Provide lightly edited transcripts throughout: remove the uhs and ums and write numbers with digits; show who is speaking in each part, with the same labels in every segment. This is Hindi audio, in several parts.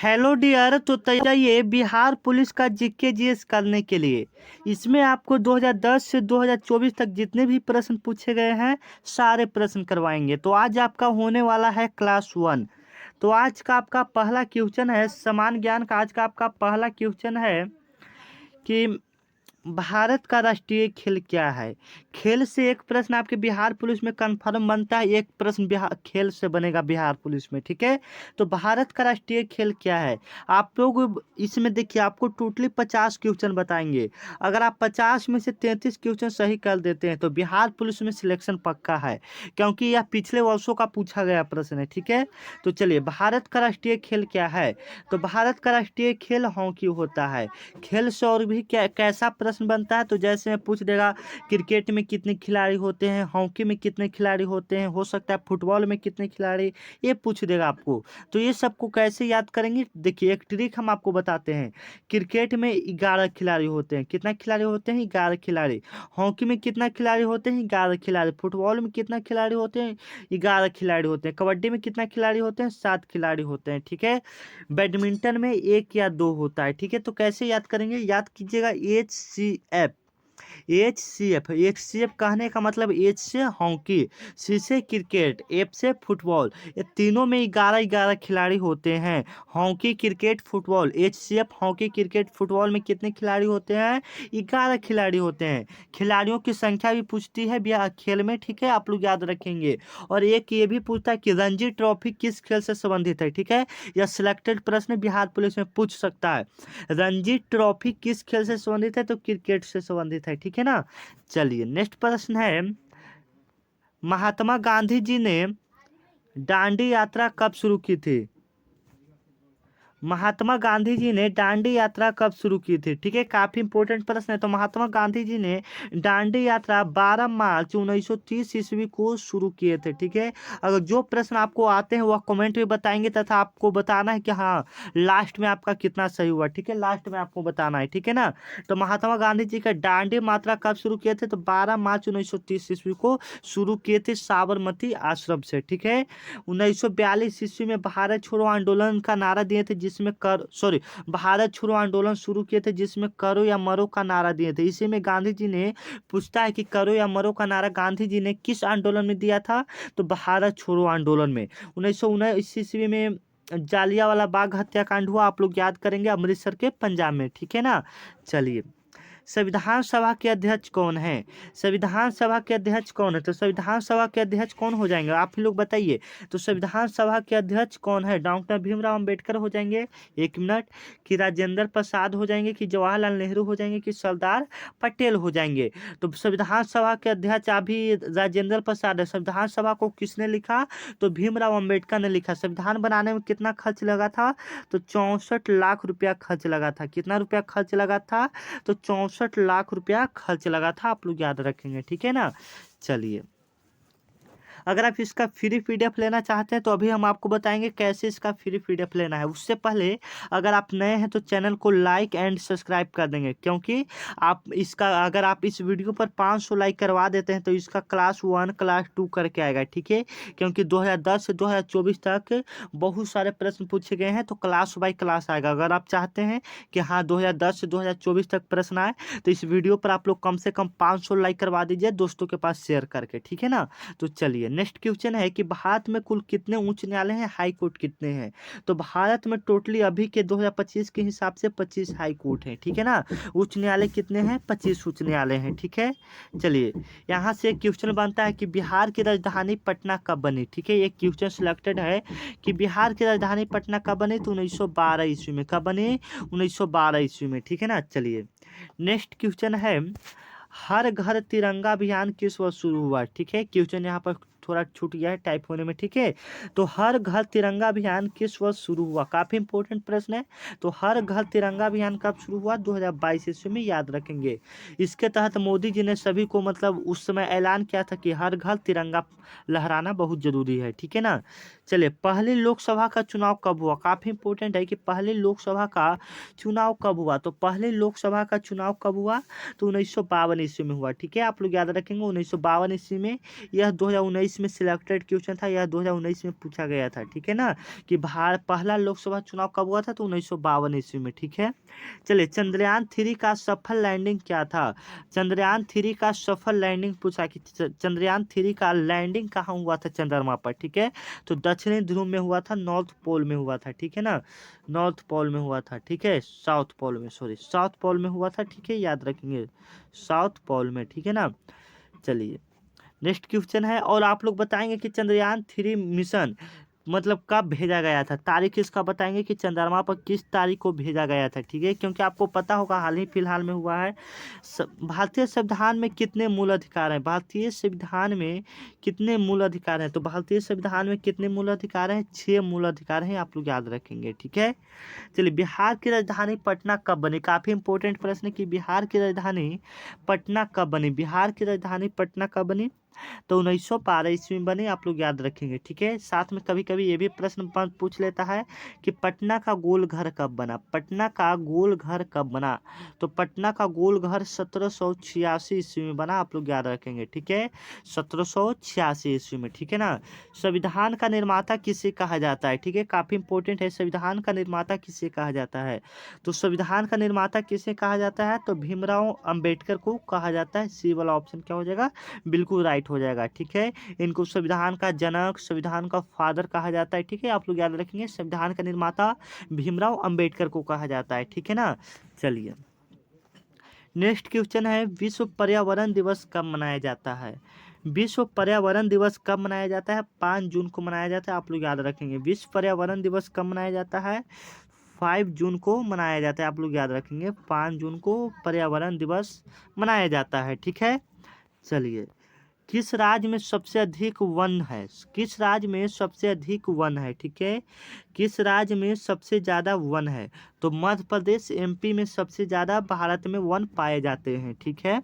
Speaker 1: Hello dear. तो तैयार बिहार पुलिस का जीके जीएस करने के लिए। इसमें आपको 2010 से 2024 तक जितने भी प्रश्न पूछे गए हैं सारे प्रश्न करवाएंगे। तो आज आपका होने वाला है क्लास 1। तो आज का आपका पहला क्वेश्चन है समान ज्ञान का। आज का आपका पहला क्वेश्चन है कि भारत का राष्ट्रीय खेल क्या है। खेल से एक प्रश्न आपके बिहार पुलिस में कंफर्म बनता है, एक प्रश्न बिहार खेल से बनेगा बिहार पुलिस में। ठीक है, तो भारत का राष्ट्रीय खेल क्या है। आप लोग इसमें देखिए, आपको टोटली 50 क्वेश्चन बताएंगे। अगर आप 50 में से 33 क्वेश्चन सही कर देते हैं तो बिहार पुलिस में सिलेक्शन पक्का है, क्योंकि यह पिछले वर्षों का पूछा गया प्रश्न है। ठीक है, तो चलिए, भारत का राष्ट्रीय खेल क्या है। तो भारत का राष्ट्रीय खेल हॉकी होता है। खेल से और भी क्या कैसा प्रश्न बनता है, तो जैसे मैं पूछ देगा क्रिकेट में कितने खिलाड़ी होते हैं, हॉकी में कितने खिलाड़ी होते हैं, हो सकता है फुटबॉल में कितने खिलाड़ी, ये पूछ देगा आपको। तो ये सबको कैसे याद करेंगे, देखिए एक ट्रिक हम आपको बताते हैं। क्रिकेट में 11 खिलाड़ी होते हैं। कितना खिलाड़ी होते हैं? 11 खिलाड़ी। हॉकी में कितना खिलाड़ी होते हैं? 11 खिलाड़ी। फुटबॉल में कितना खिलाड़ी होते हैं? 11 खिलाड़ी होते हैं। कबड्डी में कितना खिलाड़ी होते हैं? 7 खिलाड़ी होते हैं। ठीक है, बैडमिंटन में 1 या 2 होता है। ठीक है, तो कैसे याद करेंगे, याद कीजिएगा HCF। एच सी एफ कहने का मतलब एच से हॉकी, सी से क्रिकेट, एफ से फुटबॉल। ये तीनों में 11-11 खिलाड़ी होते हैं। Hockey, cricket, football. HCF hockey, cricket, football में कितने खिलाड़ी होते हैं? 11 खिलाड़ी होते हैं। खिलाड़ियों की संख्या भी पूछती है खेल में। ठीक है, आप लोग याद रखेंगे। और एक ये भी पूछता है कि रणजी ट्रॉफी किस खेल से संबंधित है। ठीक है, यह सिलेक्टेड प्रश्न बिहार पुलिस में पूछ सकता है। रणजी ट्रॉफी किस खेल से संबंधित है? तो क्रिकेट से संबंधित है। ठीक है ना, चलिए नेक्स्ट प्रश्न है, महात्मा गांधी जी ने दांडी यात्रा कब शुरू की थी। महात्मा गांधी जी ने दांडी यात्रा कब शुरू की थी। ठीक है, काफी इंपॉर्टेंट प्रश्न है। तो महात्मा गांधी जी ने दांडी यात्रा 12 मार्च 1930 ईस्वी को शुरू किए थे। ठीक है, अगर जो प्रश्न आपको आते हैं वह कमेंट में बताएंगे, तथा आपको बताना है कि हाँ लास्ट में आपका कितना सही हुआ। ठीक है, लास्ट में आपको बताना है। ठीक है ना, तो महात्मा गांधी जी का दांडी यात्रा कब शुरू किए थे? तो 12 मार्च 1930 ईस्वी को शुरू किए थे साबरमती आश्रम से। ठीक है, 1942 ईस्वी में भारत छोड़ो आंदोलन का नारा दिए थे, जिसमें भारत छोड़ो आंदोलन शुरू किए थे, जिसमें करो या मरो का नारा दिए थे। इसी में गांधी जी ने पूछता है कि करो या मरो का नारा गांधी जी ने किस आंदोलन में दिया था? तो भारत छोड़ो आंदोलन में। 1919 ईस्वी में जालियांवाला बाग हत्याकांड हुआ, आप लोग याद करेंगे, अमृतसर के पंजाब में। ठीक है ना, चलिए, संविधान सभा के अध्यक्ष कौन है? संविधान सभा के अध्यक्ष कौन है? तो संविधान सभा के अध्यक्ष कौन हो जाएंगे, आप ही लोग बताइए। तो संविधान सभा के अध्यक्ष कौन है? डॉक्टर भीमराव अंबेडकर हो जाएंगे, 1 मिनट। कि राजेंद्र प्रसाद हो जाएंगे, कि जवाहरलाल नेहरू हो जाएंगे, कि सरदार पटेल हो जाएंगे। तो संविधान सभा के अध्यक्ष अभी राजेंद्र प्रसाद है। संविधान सभा को किसने लिखा? तो भीमराव अंबेडकर ने लिखा। संविधान बनाने में कितना खर्च लगा था? तो 64 लाख रुपया खर्च लगा था। कितना रुपया खर्च लगा था? तो 64 लाख रुपया खर्च लगा था, आप लोग याद रखेंगे। ठीक है ना, चलिए, अगर आप इसका फ्री पीडीएफ लेना चाहते हैं तो अभी हम आपको बताएंगे कैसे इसका फ्री पीडीएफ लेना है। उससे पहले अगर आप नए हैं तो चैनल को लाइक एंड सब्सक्राइब कर देंगे, क्योंकि अगर आप इस वीडियो पर 500 लाइक करवा देते हैं तो इसका क्लास 1 क्लास 2 करके आएगा। ठीक है, क्योंकि 2010 से 2024 तक बहुत सारे प्रश्न पूछे गए हैं, तो क्लास बाई क्लास आएगा। अगर आप चाहते हैं कि हाँ 2010 से 2024 तक प्रश्न आए तो इस वीडियो पर आप लोग कम से कम 500 लाइक करवा दीजिए दोस्तों के पास शेयर करके। ठीक है ना, तो चलिए नेक्स्ट क्वेश्चन है कि भारत में कुल कितने उच्च न्यायालय हैं, हाई कोर्ट कितने हैं। तो भारत में टोटली अभी के 2025 के हिसाब से 25 हाई कोर्ट हैं। ठीक है ना, उच्च न्यायालय कितने हैं? 25 उच्च न्यायालय हैं। ठीक है, चलिए, यहाँ से एक क्वेश्चन बनता है कि बिहार की राजधानी पटना कब बनी। ठीक है, एक क्वेश्चन सिलेक्टेड है कि बिहार की राजधानी पटना कब बनी। तो 1912 ईस्वी में। कब बनी? 1912 ईस्वी में। ठीक है ना, चलिए नेक्स्ट क्वेश्चन है, हर घर तिरंगा अभियान किस वर्ष शुरू हुआ। ठीक है, क्वेश्चन यहाँ पर थोड़ा छूट गया है टाइप होने में। ठीक है, तो हर घर तिरंगा अभियान किस वर्ष शुरू हुआ, काफी इंपॉर्टेंट प्रश्न है। तो हर घर तिरंगा अभियान कब शुरू हुआ? 2022 ईस्वी में, याद रखेंगे। इसके तहत मोदी जी ने सभी को मतलब उस समय ऐलान किया था कि हर घर तिरंगा लहराना बहुत जरूरी है। ठीक है ना, चलिए, पहली लोकसभा का चुनाव कब हुआ? काफी इंपॉर्टेंट है कि पहली लोकसभा का चुनाव कब हुआ। तो पहले लोकसभा का चुनाव कब हुआ? तो 1952 ईस्वी में हुआ। ठीक है, आप लोग याद रखेंगे 1952 ईस्वी में। यह 2019 2019 में सिलेक्टेड क्वेश्चन था, यह 2019 में पूछा गया था, ठीक है ना, कि पहला लोकसभा चुनाव कब हुआ था, तो 1952 ईस्वी में, ठीक है। चलिए, चंद्रयान 3 का सफल लैंडिंग क्या था। चंद्रयान 3 का सफल लैंडिंग पूछा कि चंद्रयान 3 का लैंडिंग कहाँ हुआ था चंद्रमा पर, ठीक है, तो दक्षिणी ध्रुव में हुआ था, नॉर्थ पोल में हुआ था, ठीक है ना, नॉर्थ पोल में हुआ था, ठीक है, साउथ पोल में, सॉरी साउथ पोल में हुआ था, ठीक है, याद रखेंगे साउथ पोल में, ठीक है ना। चलिए, नेक्स्ट क्वेश्चन है, और आप लोग बताएंगे कि चंद्रयान 3 मिशन मतलब कब भेजा गया था, तारीख इसका बताएंगे कि चंद्रमा पर किस तारीख को भेजा गया था, ठीक है, क्योंकि आपको पता होगा हाल ही फिलहाल में हुआ है। भारतीय संविधान में कितने मूल अधिकार हैं, भारतीय संविधान में कितने मूल अधिकार हैं, तो भारतीय संविधान में कितने मूल अधिकार हैं, 6 मूल अधिकार हैं, आप लोग याद रखेंगे, ठीक है। चलिए, बिहार की राजधानी पटना कब बनी, काफी इंपॉर्टेंट प्रश्न है कि बिहार की राजधानी पटना कब बनी, बिहार की राजधानी पटना कब बनी, तो 1912 ईस्वी में बनी, आप लोग याद रखेंगे, ठीक है। साथ में कभी कभी ये भी प्रश्न पूछ लेता है कि पटना का गोल घर कब बना, पटना का गोल घर कब बना, तो पटना का गोल घर 1786 ईस्वी में बना, आप लोग याद रखेंगे, ठीक है, 1786 ईस्वी में, ठीक है ना। संविधान का निर्माता किसे कहा जाता है, ठीक है, काफी इंपॉर्टेंट है, संविधान का निर्माता किसे कहा जाता है, तो संविधान का निर्माता किसे कहा जाता है, तो भीमराव अंबेडकर को कहा जाता है, सी वाला ऑप्शन क्या हो जाएगा, बिल्कुल राइट हो जाएगा, ठीक है। इनको संविधान का जनक, संविधान का फादर कहा जाता है, ठीक है, आप लोग याद रखेंगे, संविधान का निर्माता भीमराव अंबेडकर को कहा जाता है, ठीक है ना। चलिए, नेक्स्ट क्वेश्चन है, विश्व पर्यावरण दिवस कब मनाया जाता है, विश्व पर्यावरण दिवस कब मनाया जाता है, 5 जून को मनाया जाता है, आप लोग याद रखेंगे, विश्व पर्यावरण दिवस कब मनाया जाता है, 5 जून को मनाया जाता है, आप लोग याद रखेंगे, 5 जून को पर्यावरण दिवस मनाया जाता है, ठीक है। चलिए, किस राज्य में सबसे अधिक वन है, किस राज्य में सबसे अधिक वन है, ठीक है, किस राज्य में सबसे ज़्यादा वन है, तो मध्य प्रदेश, एमपी में सबसे ज़्यादा भारत में वन पाए जाते हैं, ठीक है।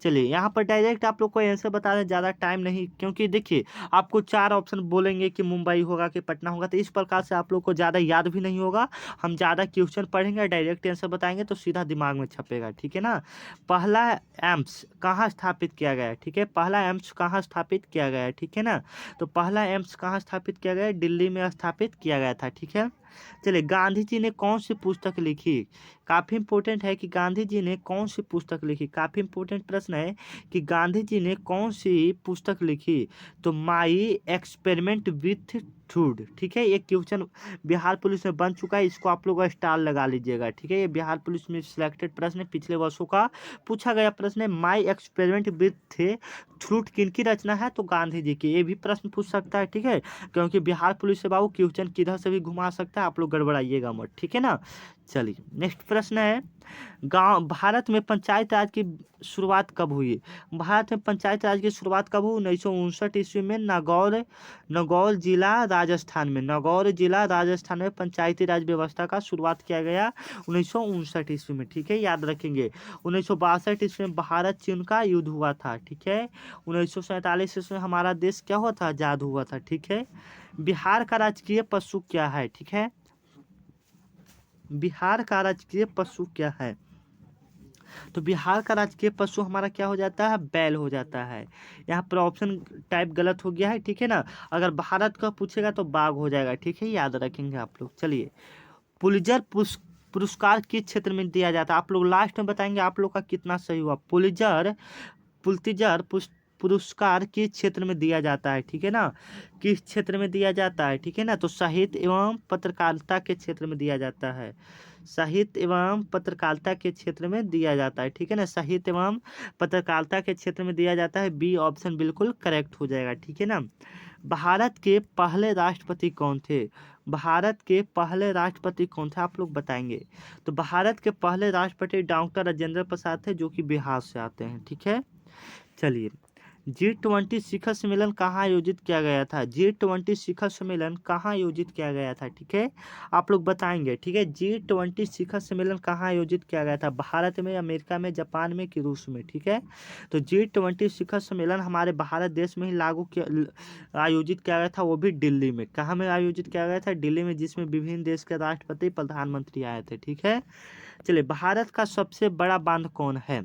Speaker 1: चलिए, यहाँ पर डायरेक्ट आप लोग को आंसर बता दें, ज़्यादा टाइम नहीं, क्योंकि देखिए आपको 4 ऑप्शन बोलेंगे कि मुंबई होगा कि पटना होगा, तो इस प्रकार से आप लोग को ज़्यादा याद भी नहीं होगा, हम ज़्यादा क्वेश्चन पढ़ेंगे, डायरेक्ट आंसर बताएंगे तो सीधा दिमाग में छपेगा, ठीक है ना। पहला एम्स कहाँ स्थापित किया गया है, ठीक है, पहला एम्स कहाँ स्थापित किया गया है, ठीक है ना, तो पहला एम्स कहाँ स्थापित किया गया है, दिल्ली में स्थापित किया गया था, ठीक है। चलिए, गांधी जी ने कौन सी पुस्तक लिखी, काफ़ी इंपॉर्टेंट है कि गांधी जी ने कौन सी पुस्तक लिखी, काफ़ी इंपॉर्टेंट प्रश्न है कि गांधी जी ने कौन सी पुस्तक लिखी, तो माई एक्सपेरिमेंट विथ ट्रूथ, ठीक है, ये क्वेश्चन बिहार पुलिस में बन चुका है, इसको आप लोग स्टार लगा लीजिएगा, ठीक है, ये बिहार पुलिस में सिलेक्टेड प्रश्न है, पिछले वर्षों का पूछा गया प्रश्न है, माई एक्सपेरिमेंट विथ ट्रूथ किनकी रचना है, तो गांधी जी की, ये भी प्रश्न पूछ सकता है, ठीक है, क्योंकि बिहार पुलिस से बाबू क्वेश्चन किधर से भी घुमा सकता है, आप लोग गड़बड़ाइएगा मत, ठीक है ना। चलिए, नेक्स्ट प्रश्न है, गांव भारत में पंचायत राज की शुरुआत कब हुई, भारत में पंचायत राज की शुरुआत कब हुई, 1959 ईस्वी में, नागौर जिला राजस्थान में, नागौर जिला राजस्थान में पंचायती राज व्यवस्था का शुरुआत किया गया 1959 ईस्वी में, ठीक है, याद रखेंगे। 1962 ईस्वी में भारत चीन का युद्ध हुआ था, ठीक है, 1947 ईस्वी में हमारा देश क्या हुआ था, आजाद हुआ था, ठीक है। बिहार का राजकीय पशु क्या है, ठीक है, बिहार का राजकीय पशु क्या है, तो बिहार का राजकीय पशु हमारा क्या हो जाता है, बैल हो जाता है, यहाँ पर ऑप्शन टाइप गलत हो गया है, ठीक है ना, अगर भारत का पूछेगा तो बाघ हो जाएगा, ठीक है, याद रखेंगे आप लोग। चलिए, पुलित्जर पुरस्कार किस क्षेत्र में दिया जाता है, आप लोग लास्ट में बताएंगे आप लोग का कितना सही हुआ, पुलित्जर पुरस्कार किस क्षेत्र में दिया जाता है, ठीक है ना, किस क्षेत्र में दिया जाता है, ठीक है ना, तो साहित्य एवं पत्रकारिता के क्षेत्र में दिया जाता है, साहित्य एवं पत्रकारिता के क्षेत्र में दिया जाता है, ठीक है ना, साहित्य एवं पत्रकारिता के क्षेत्र में दिया जाता है, बी ऑप्शन बिल्कुल करेक्ट हो जाएगा, ठीक है ना। भारत के पहले राष्ट्रपति कौन थे, भारत के पहले राष्ट्रपति कौन थे, आप लोग बताएंगे, तो भारत के पहले राष्ट्रपति डॉक्टर राजेंद्र प्रसाद थे, जो कि बिहार से आते हैं, ठीक है। चलिए, G20 शिखर सम्मेलन कहाँ आयोजित किया गया था, G20 शिखर सम्मेलन कहाँ आयोजित किया गया था, ठीक है, आप लोग बताएंगे, ठीक है, G20 शिखर सम्मेलन कहाँ आयोजित किया गया था, भारत में, अमेरिका में, जापान में कि रूस में, ठीक है, तो G20 शिखर सम्मेलन हमारे भारत देश में ही आयोजित किया गया था, वो भी दिल्ली में, कहाँ में आयोजित किया गया था, दिल्ली में, जिसमें विभिन्न देश के राष्ट्रपति प्रधानमंत्री आए थे, ठीक है। चलिए, भारत का सबसे बड़ा बांध कौन है,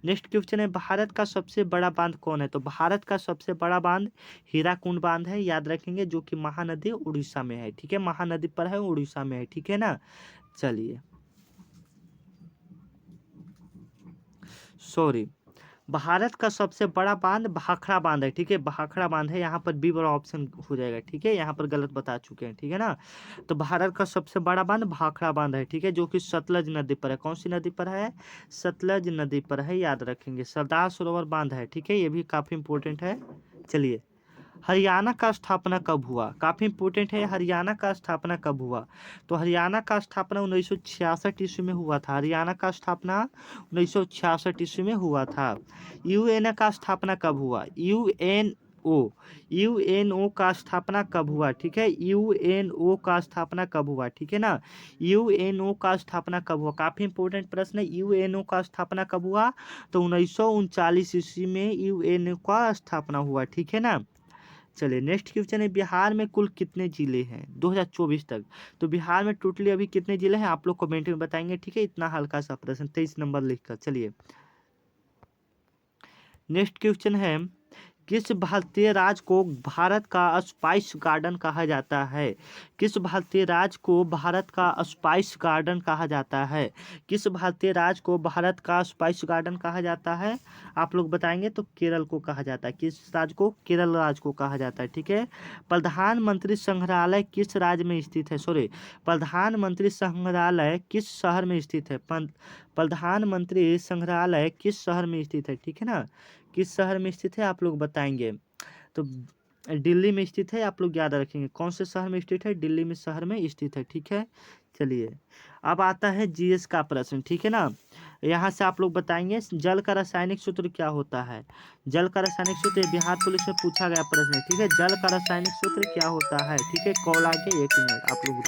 Speaker 1: नेक्स्ट क्वेश्चन है भारत का सबसे बड़ा बांध कौन है? तो भारत का सबसे बड़ा बांध हीराकुंड बांध है, याद रखेंगे, जो कि महानदी उड़ीसा में है। ठीक है, महानदी पर है, उड़ीसा में है। ठीक है ना, चलिए, सॉरी, भारत का सबसे बड़ा बांध भाखड़ा बांध है। ठीक है, भाखड़ा बांध है, यहाँ पर बी बड़ा ऑप्शन हो जाएगा। ठीक है, यहाँ पर गलत बता चुके हैं। ठीक है ना, तो भारत का सबसे बड़ा बांध भाखड़ा बांध है। ठीक है, जो कि सतलज नदी पर है। कौन सी नदी पर है? सतलज नदी पर है, याद रखेंगे। सरदार सरोवर बांध है। ठीक है, ये भी काफी इंपॉर्टेंट है। चलिए, हरियाणा का स्थापना कब हुआ? काफी इंपॉर्टेंट है, हरियाणा का स्थापना कब हुआ? तो हरियाणा का स्थापना 1966 ईस्वी में हुआ था। हरियाणा का स्थापना 1966 ईस्वी में हुआ था। यूएनओ का स्थापना कब हुआ? यूएनओ का स्थापना कब हुआ? ठीक है, यूएनओ का स्थापना कब हुआ? ठीक है ना, यूएनओ का स्थापना कब हुआ? काफी इंपॉर्टेंट प्रश्न है। यूएनओ का स्थापना कब हुआ? तो 1939 ईस्वी में यूएनओ का स्थापना हुआ। ठीक है ना, चलिए, नेक्स्ट क्वेश्चन है, बिहार में कुल कितने जिले हैं 2024 तक? तो बिहार में टोटली अभी कितने जिले हैं, आप लोग कमेंट में बताएंगे। ठीक है, इतना हल्का सा प्रश्न, 23 नंबर लिखकर। चलिए, नेक्स्ट क्वेश्चन है, किस भारतीय राज्य को भारत का स्पाइस गार्डन कहा जाता है? किस भारतीय राज्य को भारत का स्पाइस गार्डन कहा जाता है? किस भारतीय राज्य को भारत का स्पाइस गार्डन कहा जाता है? आप लोग बताएंगे। तो केरल को कहा जाता है। किस राज्य को? केरल राज्य को कहा जाता है। ठीक है, प्रधानमंत्री संग्रहालय किस राज्य में स्थित है? सॉरी, प्रधानमंत्री संग्रहालय किस शहर में स्थित है? प्रधानमंत्री संग्रहालय किस शहर में स्थित है? ठीक है ना, किस शहर में स्थित है, आप लोग बताएंगे। तो दिल्ली में स्थित है, आप लोग याद रखेंगे। कौन से शहर में स्थित है? दिल्ली में शहर में स्थित है। ठीक है, चलिए, अब आता है जीएस का प्रश्न। ठीक है ना, यहाँ से आप लोग बताएंगे, जल का रासायनिक सूत्र क्या होता है? जल का रासायनिक सूत्र बिहार पुलिस में पूछा गया प्रश्न है। ठीक है, जल का रासायनिक सूत्र क्या होता है? ठीक है, कॉल आके 1 मिनट आप लोग